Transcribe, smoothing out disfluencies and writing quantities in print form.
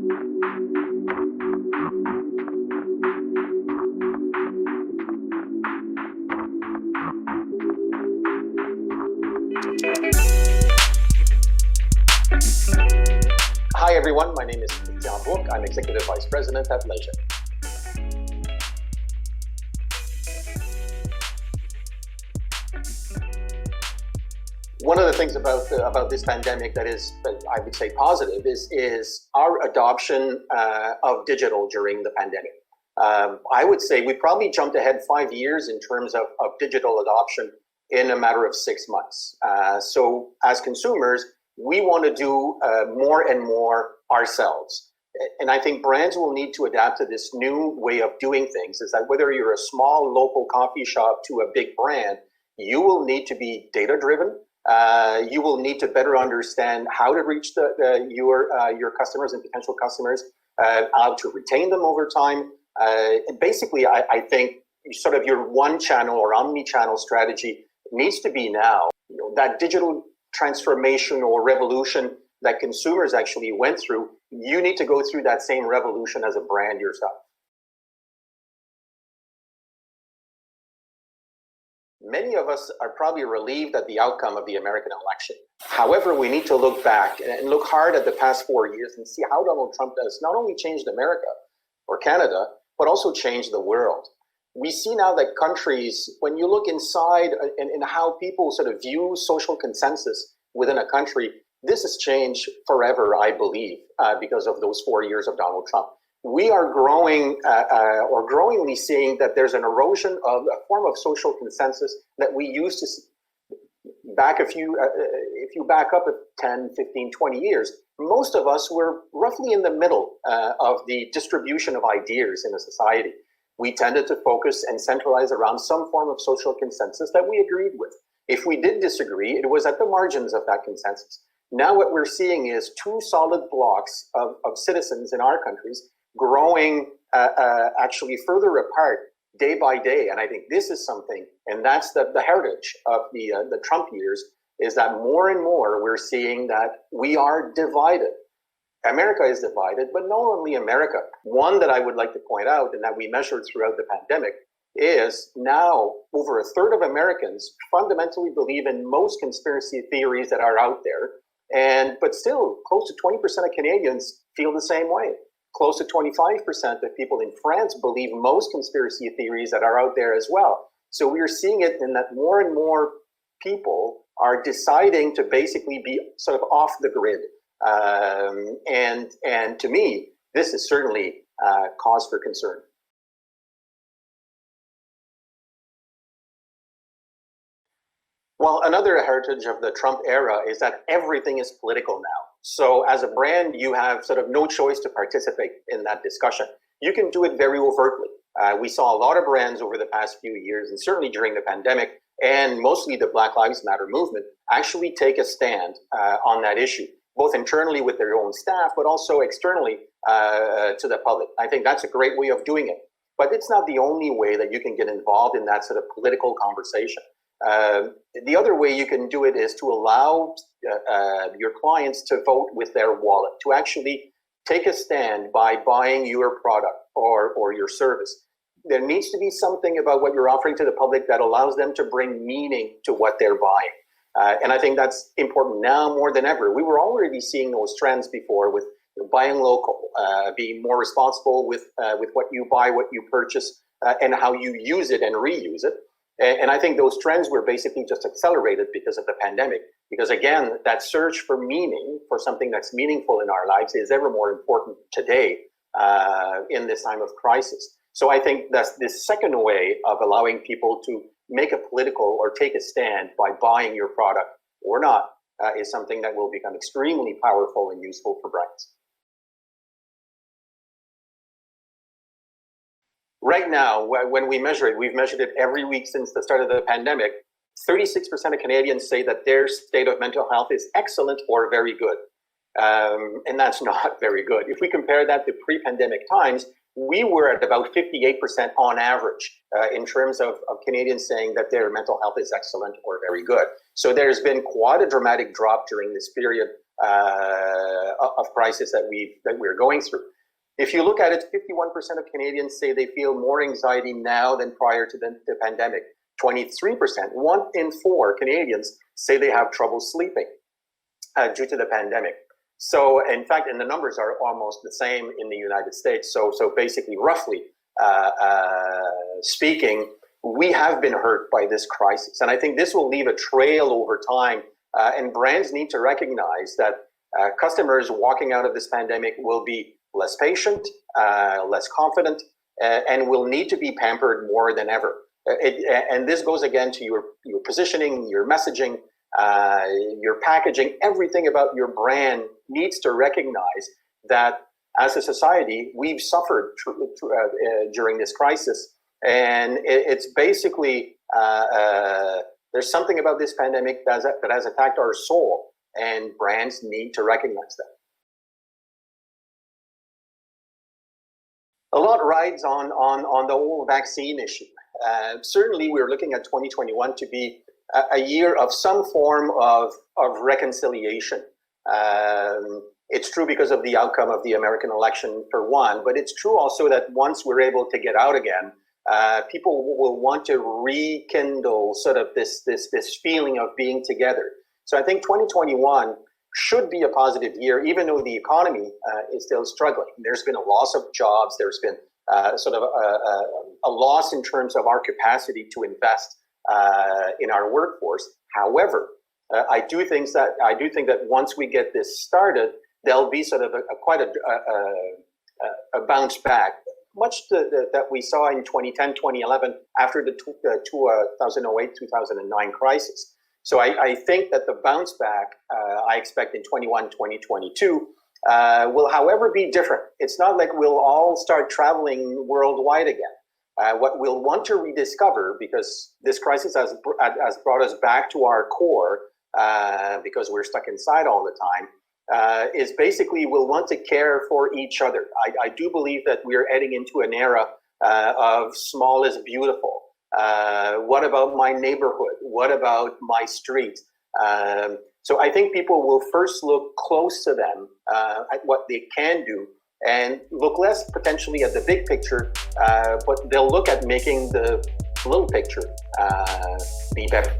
Hi everyone, my name is John Book. I'm Executive Vice President at Léger. One of the things about this pandemic that is, I would say, positive is our adoption of digital during the pandemic. I would say we probably jumped ahead 5 years in terms of digital adoption in a matter of 6 months. So as consumers, we want to do more and more ourselves. And I think brands will need to adapt to this new way of doing things, is that whether you're a small local coffee shop to a big brand, you will need to be data-driven. You will need to better understand how to reach your customers and potential customers, how to retain them over time. And basically, I think sort of your one channel or omni-channel strategy needs to be now. That digital transformation or revolution that consumers actually went through, you need to go through that same revolution as a brand yourself. Many of us are probably relieved at the outcome of the American election. However, we need to look back and look hard at the past 4 years and see how Donald Trump has not only changed America or Canada, but also changed the world. We see now that countries, when you look inside and how people sort of view social consensus within a country, this has changed forever, I believe, because of those 4 years of Donald Trump. We are growing or growingly seeing that there's an erosion of a form of social consensus that we used to back if you back up 10, 15, 20 years, most of us were roughly in the middle of the distribution of ideas in a society. We tended to focus and centralize around some form of social consensus that we agreed with. If we did disagree, it was at the margins of that consensus. Now what we're seeing is two solid blocks of citizens in our countries growing actually further apart day by day. And I think this is something, and that's the heritage of the Trump years, is that more and more we're seeing that we are divided. America is divided, but not only America. One that I would like to point out and that we measured throughout the pandemic is now over a third of Americans fundamentally believe in most conspiracy theories that are out there. But still, close to 20% of Canadians feel the same way. Close to 25% of people in France believe most conspiracy theories that are out there as well. So we are seeing it in that more and more people are deciding to basically be sort of off the grid. And to me, this is certainly cause for concern. Well, another heritage of the Trump era is that everything is political now. So as a brand, you have sort of no choice to participate in that discussion. You can do it very overtly. We saw a lot of brands over the past few years, and certainly during the pandemic, and mostly the Black Lives Matter movement, actually take a stand on that issue, both internally with their own staff, but also externally to the public. I think that's a great way of doing it. But it's not the only way that you can get involved in that sort of political conversation. The other way you can do it is to allow your clients to vote with their wallet, to actually take a stand by buying your product or your service. There needs to be something about what you're offering to the public that allows them to bring meaning to what they're buying. And I think that's important now more than ever. We were already seeing those trends before with buying local, being more responsible with what you buy, what you purchase, and how you use it and reuse it. And I think those trends were basically just accelerated because of the pandemic. Because again, that search for meaning, for something that's meaningful in our lives, is ever more important today in this time of crisis. So I think that's this second way of allowing people to make a political or take a stand by buying your product or not is something that will become extremely powerful and useful for brands. Right now, when we measure it, we've measured it every week since the start of the pandemic. 36% of Canadians say that their state of mental health is excellent or very good. And that's not very good. If we compare that to pre-pandemic times, we were at about 58% on average in terms of Canadians saying that their mental health is excellent or very good. So there's been quite a dramatic drop during this period of crisis that we're going through. If you look at it, 51% of Canadians say they feel more anxiety now than prior to the pandemic. 23%, 1 in 4 Canadians say they have trouble sleeping due to the pandemic. So, in fact, and the numbers are almost the same in the United States. So basically, roughly speaking, we have been hurt by this crisis. And I think this will leave a trail over time. And brands need to recognize that customers walking out of this pandemic will be less patient, less confident, and will need to be pampered more than ever. And this goes again to your positioning, your messaging, your packaging. Everything about your brand needs to recognize that as a society, we've suffered during this crisis. And it's basically, there's something about this pandemic that has attacked our soul, and brands need to recognize that. A lot rides on the whole vaccine issue. Certainly, we're looking at 2021 to be a year of some form of reconciliation. It's true because of the outcome of the American election, for one, but it's true also that once we're able to get out again, people will want to rekindle sort of this feeling of being together. So I think 2021 should be a positive year, even though the economy is still struggling. There's been a loss of jobs. There's been sort of a loss in terms of our capacity to invest in our workforce. However, I do think that once we get this started, there'll be sort of quite a bounce back, much that we saw in 2010, 2011, after the 2008-2009 crisis. So I think that the bounce back I expect in 21, 2022 will, however, be different. It's not like we'll all start traveling worldwide again. What we'll want to rediscover, because this crisis has brought us back to our core, because we're stuck inside all the time, is basically we'll want to care for each other. I do believe that we're heading into an era of small is beautiful. What about my neighborhood? What about my street? So I think people will first look close to them at what they can do, and look less potentially at the big picture, but they'll look at making the little picture be better.